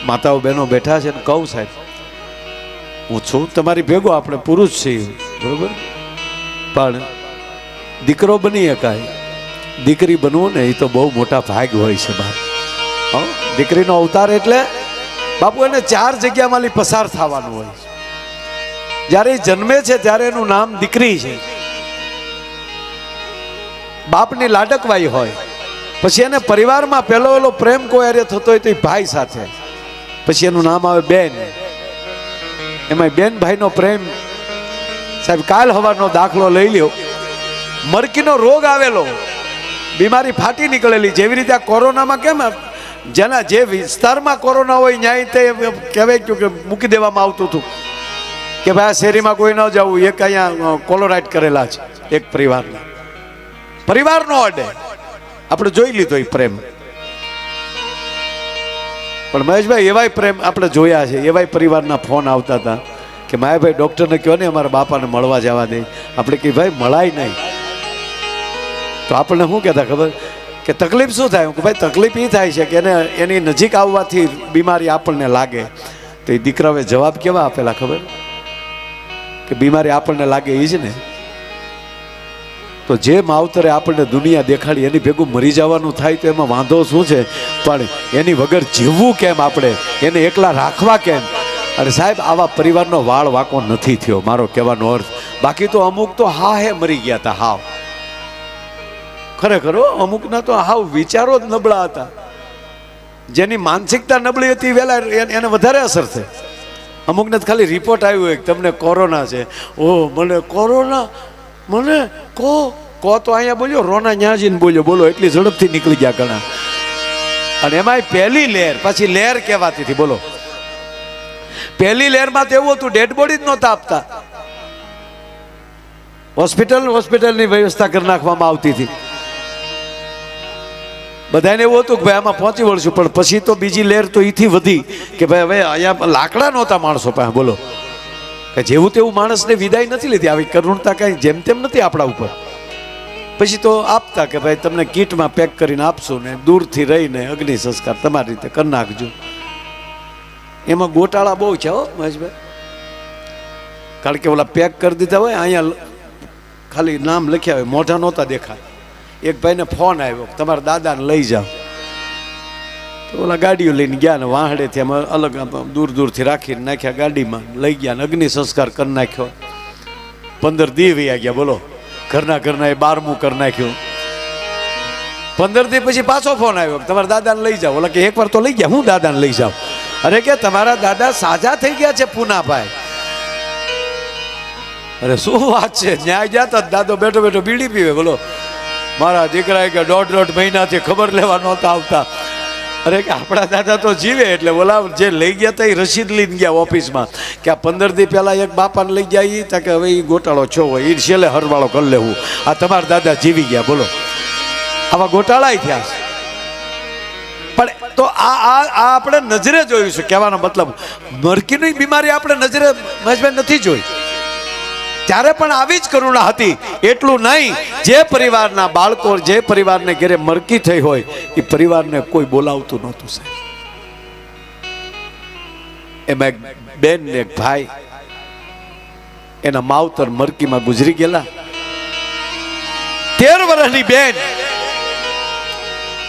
માતાઓ બહેનો બેઠા છે ને કહું સાહેબ, હું છું તમારી ભેગો, આપણે પુરુષ છીએ બરોબર, પણ દીકરો બની શકાય, દીકરી બનવું ને એ તો બહુ મોટા ભાગ હોય છે બાપ. દીકરીનો અવતાર એટલે બાપુ એને 4 જગ્યામાંથી પસાર થવાનું હોય. જ્યારે એ જન્મે છે ત્યારે એનું નામ દીકરી છે, બાપની લાડકવાઈ હોય. પછી એને પરિવારમાં પહેલો પ્રેમ કોઈ અરે થતો હોય તો એ ભાઈ સાથે, પછી એનું નામ આવે બેન. એમાં બેન ભાઈનો પ્રેમ સાહેબ, કાલ હવારનો દાખલો લઈ લ્યો. મરકીનો રોગ આવેલો, બીમારી ફાટી નીકળેલી. જેવી રીતે આ કોરોનામાં કેમ જેના જે વિસ્તારમાં કોરોના હોય ન્યાય તે કહેવાય કે મૂકી દેવામાં આવતું હતું કે ભાઈ આ શેરીમાં કોઈ ન જવું. એક અહીંયા કોલોરાઇડ કરેલા છે એક પરિવારનો અડે, આપણે જોઈ લીધો એ પ્રેમ. પણ મહેશભાઈ એવાય પ્રેમ આપણે જોયા છે, એવાય પરિવારના ફોન આવતા હતા કે માયાભાઈ ડૉક્ટરને કહો ને અમારા બાપાને મળવા જવા દે. આપણે કહી ભાઈ મળાય નહીં. તો આપણને શું કહેતા ખબર કે તકલીફ શું થાય? કે ભાઈ તકલીફ એ થાય છે કે એને એની નજીક આવવાથી બીમારી આપણને લાગે. તો એ દીકરાઓએ જવાબ કેવા આપેલા ખબર કે બીમારી આપણને લાગે એ જ ને. તો જે માવતરે આપણને દુનિયા દેખાડી એની ભેગું મરી જવાનું થાય તો એમાં વાંધો શું છે? પણ એની વગર જીવવું કેમ? આપણે એને એકલા રાખવા કેમ? અને સાહેબ આવા પરિવારનો વાળ વાંકો નથી થયો, મારો કહેવાનો અર્થ. બાકી તો અમુક તો હે મરી ગયા હતા હાવ, ખરેખર અમુકના તો હાવ વિચારો જ નબળા હતા. જેની માનસિકતા નબળી હતી વહેલા એને વધારે અસર થઈ. અમુકને ખાલી રિપોર્ટ આવ્યું હોય કે તમને કોરોના છે. ઓહ મને કોરોના, મને કો તો અહીંયા બોલ્યો, રોના ન્યા જઈને બોલ્યો, બોલો એટલી ઝડપથી નીકળી ગયા ઘણા. અને એમાંય પહેલી લહેર, પછી લહેર કહેવાતી હતી. બોલો પહેલી લહેરમાં તો એવું હતું ડેડ બોડી જ નહોતા આપતા, હોસ્પિટલની વ્યવસ્થા કરી નાખવામાં આવતી હતી. બધાને એવું હતું કે ભાઈ આમાં પહોંચી વળશું. પણ પછી તો બીજી લહેર તો એથી વધી કે ભાઈ હવે અહીંયા લાકડા નહોતા માણસો પાસે. બોલો કે જેવું તેવું માણસને વિદાય નથી લીધી. આવી કરુણતા કાંઈ જેમ તેમ નથી આપણા ઉપર. પછી તો આપતા કે ભાઈ તમને કીટમાં પેક કરીને આપશું ને દૂરથી રહીને અગ્નિ સંસ્કાર તમારી રીતે કરી નાખજો. એમાં ગોટાળા બહુ છે હો મહેશભાઈ. કારણ કે ઓલા પેક કરી દીધા હોય, અહીંયા ખાલી નામ લખ્યા હોય, મોઢા નહોતા દેખાય. એક ભાઈને ફોન આવ્યો તમારા દાદાને લઈ જાઓ. તો ઓલા ગાડીઓ લઈને ગયા ને વાહડેથી એમાં અલગ દૂરથી રાખીને નાખ્યા ગાડીમાં, લઈ ગયા ને અગ્નિ સંસ્કાર કરી નાખ્યો. 15 દી વયા ગયા. બોલો ઘરના એ 12મું કરી નાખ્યું. 15 દી પછી પાછો ફોન આવ્યો તમારા દાદાને લઈ જાઓ. ઓલા કે એકવાર તો લઈ ગયા, હું દાદાને લઈ જાઉં? અરે કે તમારા દાદા સાજા થઈ ગયા છે પૂનાભાઈ. અરે શું વાત છે? ન્યાય ગયા તો દાદો બેઠો બીડી પીવે. બોલો મારા દીકરાએ કે 1.5 મહિનાથી ખબર લેવા નહોતા આવતા. અરે કે આપણા દાદા તો જીવે. એટલે બોલા જે લઈ ગયા હતા એ રસીદ લઈને ગયા ઓફિસમાં કે આ 15 દી પહેલા એક બાપાને લઈ ગયા એ કે હવે એ ગોટાળો છો હોય એ છેલ્લે હરવાળો કરી લેવું. આ તમારા દાદા જીવી ગયા. બોલો આવા ગોટાળા થયા. પણ તો આ આપણે નજરે જોયું છે. કહેવાનો મતલબ મરકીની બીમારી આપણે નજરે મહેશભાઈ નથી જોઈ. ત્યારે પણ આવી જ કરુણા હતી. એટલું નહીં, જે પરિવારના બાળકો, જે પરિવારને ઘરે મરકી થઈ હોય એ પરિવારને કોઈ બોલાવતું નહોતું સાહેબ. એમાં એક બેન ને એક ભાઈ, એના માવતર મરકીમાં ગુજરી ગયેલા. 13 વર્ષની બેન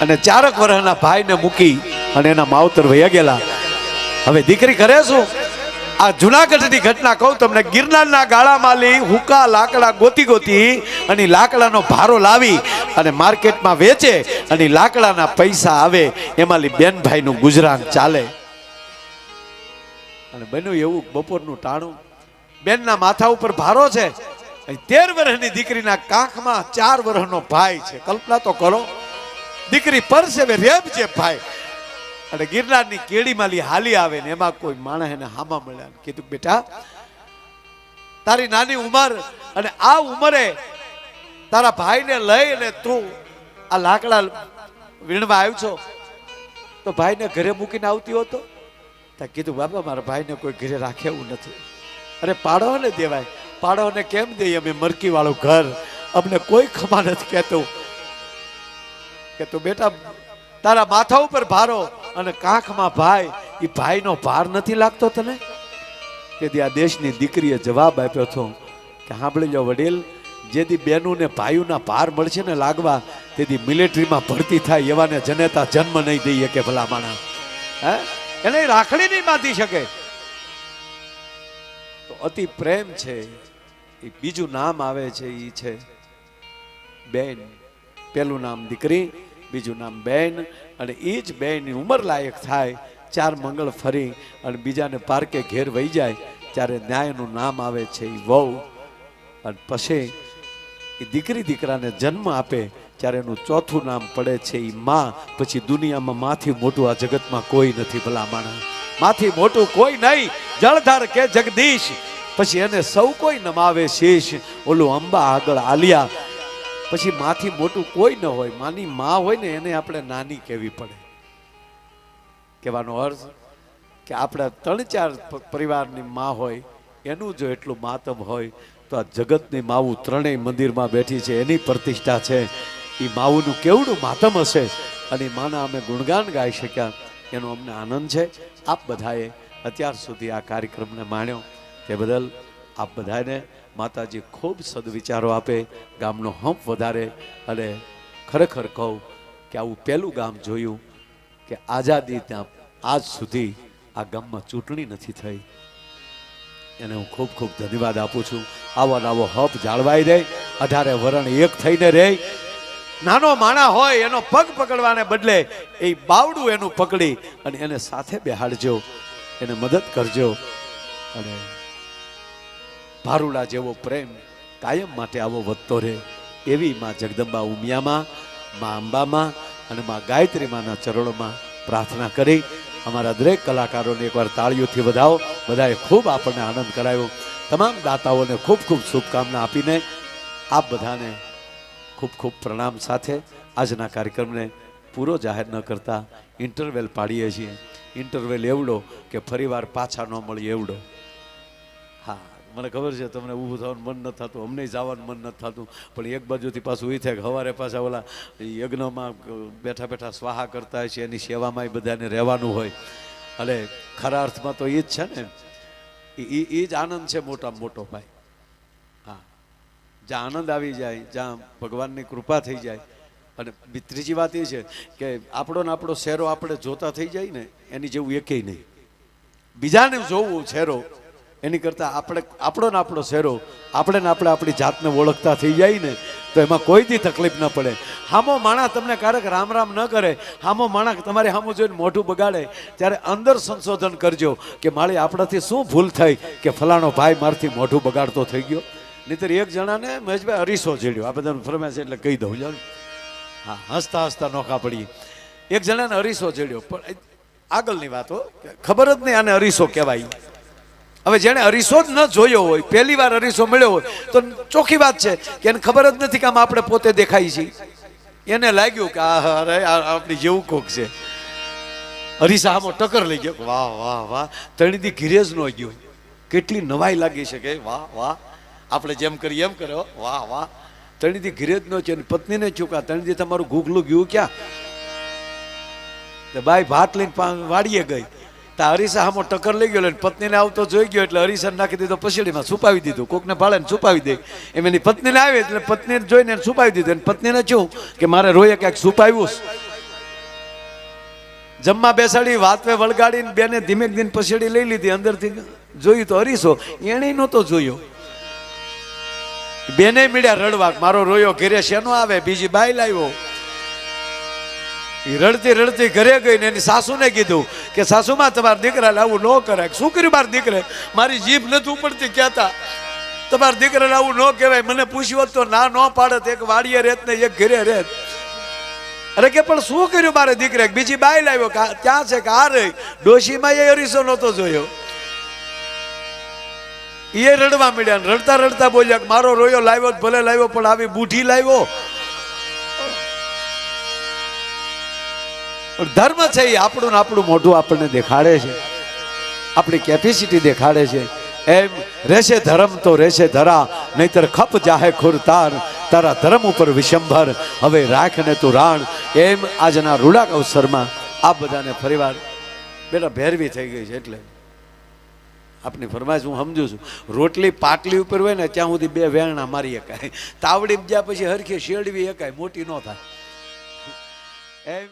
અને 4 વર્ષના ભાઈને મૂકી અને એના માવતર વયા ગયેલા. હવે દીકરી કરે શું? આ જુનાગઢની ઘટના કહું તમને. ગિરનારના ગાળામાં હુકા લાકડા ગોતી અને લાકડાનો ભારો લાવી અને માર્કેટમાં વેચે અને લાકડાના પૈસા આવે એમાંથી બેનભાઈનું ગુજરાન ચાલે. અને બન્યું એવું બપોરનું ટાણું, બેનના માથા ઉપર ભારો છે. 13 વર્ષની દીકરીના કાંખમાં 4 વર્ષનો ભાઈ છે. કલ્પના તો કરો. દીકરી પરસેવે રેબ છે ભાઈ. અને ગિરનારની કેડીમાં હાલી આવે ને એમાં કોઈ માણસ એને હામા મળ્યા. કીધું બેટા તારી નાની ઉંમર અને આ ઉંમરે તારા ભાઈને લઈને તું આ લાકડા વીણવા આવ્યો છો તો ભાઈને ઘરે મૂકીને આવતી હોતો? કીધું બાબા મારા ભાઈને કોઈ ઘરે રાખે એવું નથી. અરે પાડોને દેવાય. પાડોને કેમ દઈએ અમે? મરકી વાળું ઘર, અમને કોઈ ખમા નથી કહેતું. કે તું બેટા તારા માથા ઉપર ભારો અને કાંખમાં ભાઈ એ ભાઈનો ભાર નથી લાગતો તને? કે આ દેશની દીકરીએ જવાબ આપ્યો હતો કે સાંભળી લો વડીલ, જેથી બેનું ને ભાઈઓના ભાર મળશે ને લાગવા, તેથી મિલિટરીમાં ભરતી થાય એવાને જનેતા જન્મ નહીં દઈએ કે ભલા માણા. હે, એને રાખડી નહીં બાંધી શકે. તો અતિ પ્રેમ છે. એ બીજું નામ આવે છે, એ છે બેન. પેલું નામ દીકરી, બીજું નામ બેન. અને એ જ બેન ઉંમર લાયક થાય, 4 મંગળ ફરી અને બીજાને પારકે ઘેર વહી જાય, ત્યારે ન્યાયનું નામ આવે છે એ વહુ. અને પછી એ દીકરી દીકરાને જન્મ આપે ત્યારે એનું ચોથું નામ પડે છે એ માં. પછી દુનિયામાં માથી મોટું આ જગતમાં કોઈ નથી ભલા માણસ, માથી મોટું કોઈ નહીં. જળધાર કે જગદીશ, પછી એને સૌ કોઈ નમાવે શીશ. ઓલું અંબા આગળ આલિયા, પછી માથી મોટું કોઈ ન હોય. માની માં હોય ને એને આપણે નાની કહેવી પડે. કહેવાનો અર્થ કે આપણા 3-4 પરિવારની માં હોય એનું જો એટલું માતમ હોય તો આ જગતની માવું 3 મંદિરમાં બેઠી છે, એની પ્રતિષ્ઠા છે. એ માવુનું કેવડું માતમ હશે. અને માના અમે ગુણગાન ગાઈ શક્યા, એનો અમને આનંદ છે. આપ બધાએ અત્યાર સુધી આ કાર્યક્રમને માણ્યો તે બદલ આપ બધાને માતાજી ખૂબ સદવિચારો આપે, ગામનો હંપ વધારે. અને ખરેખર કહું કે આવું પહેલું ગામ જોયું કે આઝાદી ત્યાં આજ સુધી આ ગામમાં ચૂંટણી નથી થઈ. એને હું ખૂબ ખૂબ ધન્યવાદ આપું છું. આવો નવો હપ જાળવાઈ રહે, 18 વરણ એક થઈને રહે. નાનો માણા હોય એનો પગ પકડવાને બદલે એ બાવડું એનું પકડી અને એને સાથે બેહાડજો, એને મદદ કરજો. અને ભારુડા જેવો પ્રેમ કાયમ માટે આવો વધતો રહે એવી માં જગદંબા ઉમિયામાં, માં અંબામાં અને માં ગાયત્રી માના ચરણોમાં પ્રાર્થના કરી અમારા દરેક કલાકારોને એકવાર તાળીઓથી વધાવો. બધાએ ખૂબ આપણને આનંદ કરાયો. તમામ દાતાઓને ખૂબ ખૂબ શુભકામના આપીને આપ બધાને ખૂબ ખૂબ પ્રણામ સાથે આજના કાર્યક્રમને પૂરો જાહેર ન કરતા ઇન્ટરવેલ પાડીએ છીએ. ઇન્ટરવેલ એવડો કે ફરીવાર પાછા ન મળી એવડો. હા, મને ખબર છે તમને ઊભું થવાનું મન નથી થતું, અમને જવાનું મન નથી થતું, પણ એક બાજુથી પાછું એ થાય કે સવારે પાછા ઓલા યજ્ઞમાં બેઠા બેઠા સ્વાહા કરતા હોય છે, એની સેવામાં બધાને રહેવાનું હોય. અને ખરા અર્થમાં તો એ જ છે ને, એ જ આનંદ છે મોટામાં મોટો ભાઈ. હા, જ્યાં આનંદ આવી જાય, જ્યાં ભગવાનની કૃપા થઈ જાય. અને ત્રીજી વાત એ છે કે આપણો શેરો આપણે જોતા થઈ જાય ને, એની જેવું એકેય નહીં. બીજાને જોવું શેરો એની કરતાં આપણો શેરો આપણે આપણી જાતને ઓળખતા થઈ જાય ને, તો એમાં કોઈ દી તકલીફ ન પડે. હામો માણસ તમને ક્યારેક રામ રામ ન કરે, હામો માણસ તમારે હામું જોઈને મોઢું બગાડે, ત્યારે અંદર સંશોધન કરજો કે મારી આપણાથી શું ભૂલ થઈ કે ફલાણો ભાઈ મારથી મોઢું બગાડતો થઈ ગયો. નહીતર એક જણાને મહેશભાઈ અરીસો જેડ્યો, આ બધાને ફરમાઈશ એટલે કહી દઉં જાણ. હા, હસતા હસતા નોખા પડી. એક જણાને અરીસો જેડ્યો, પણ આગળની વાતો ખબર જ નહીં આને અરીસો કહેવાય. હવે જેને અરીસો જ ન જોયો હોય, પહેલી વાર અરીસો મળ્યો હોય તો ચોખ્ખી વાત છે કે એને ખબર જ નથી કે આમાં આપણે પોતે દેખાય છીએ. એને લાગ્યું કે અરે આપણી જેવું કોક છે. અરીસા આમાં ટક્કર લઈ ગયો, વાહ વાહ વાહ, તણીથી ઘીરે જ ન ગયો. કેટલી નવાઈ લાગી છે કે વાહ વાહ, આપણે જેમ કરીએ એમ કર્યો, વાહ વાહ. તણીથી ઘીરે જ ન છે. પત્નીને ચૂકા, તણીથી તમારું ઘૂઘલું ગયું ક્યાં? બાઈ ભાત લઈને વાડીએ ગઈ, તા અરીસા હામો ટક્કર લઈ ગયો, પત્નીને આવતો જોઈ ગયો એટલે અરીસાને નાખી દીધો પછડીમાં, છુપાવી દીધું. કોકને ભાડે છુપાવી દે એમ એની પત્નીને આવી એટલે પત્નીને જોઈને છુપાવી દીધું. પત્નીને શું કે મારે રોયે ક્યાંક છુપાવ્યું. જમવા બેસાડી, વાતવે વળગાડીને બેને ધીમે ધીમે પછડી લઈ લીધી. અંદરથી જોયું તો અરીસો, એને નહોતો જોયો. બેને મીડ્યા રડવા, મારો રોયો ઘેરે શેનો આવે, બીજી બાઈ લાવ્યો. રડતી રડતી ઘરે ગઈ ને એની સાસુને કીધું કે સાસુમાં તમારા દીકરાને આવું ન કરાય. શું કર્યું મારા દીકરે? મારી જીભ નથી ઉપડતી કહેતા, તમારા દીકરાને આવું ન કહેવાય. મને પૂછ્યું હોત તો ના ન પાડત, એક વાડીએ રહેત ને એક ઘરે રહેત. અરે કે પણ શું કર્યું મારે દીકરે? બીજી બાઈ લાવ્યો, ક્યાં છે કે આ રહી. ડોશીમાં એ અરીસો નહોતો જોયો. એ રડવા મળ્યા, રડતા રડતા બોલ્યા કે મારો રોયો લાવ્યો ભલે લાવ્યો, પણ આવી બુઢી લાવ્યો. ધર્મ છે એ આપણું ને આપણું મોઢું આપણને દેખાડે છે, આપણી કેપેસિટી દેખાડે છે. એમ રહેશે ધર્મ તો રહેશે ધરા, નહીતર ખપ જાહે ખુરતાર. તારા ધર્મ ઉપર વિશંભર, હવે રાખ ને તું રાણ. એમ આજના રૂડાક અવસરમાં આપ બધાને ફરીવાર બેટા ભેરવી થઈ ગઈ છે. એટલે આપની ફરમાઈશ હું સમજુ છું. રોટલી પાટલી ઉપર હોય ને ત્યાં સુધી 2 વેરણા મારી શકાય, તાવડી જ્યાં પછી હરખી શેડવી શકાય, મોટી ન થાય એમ.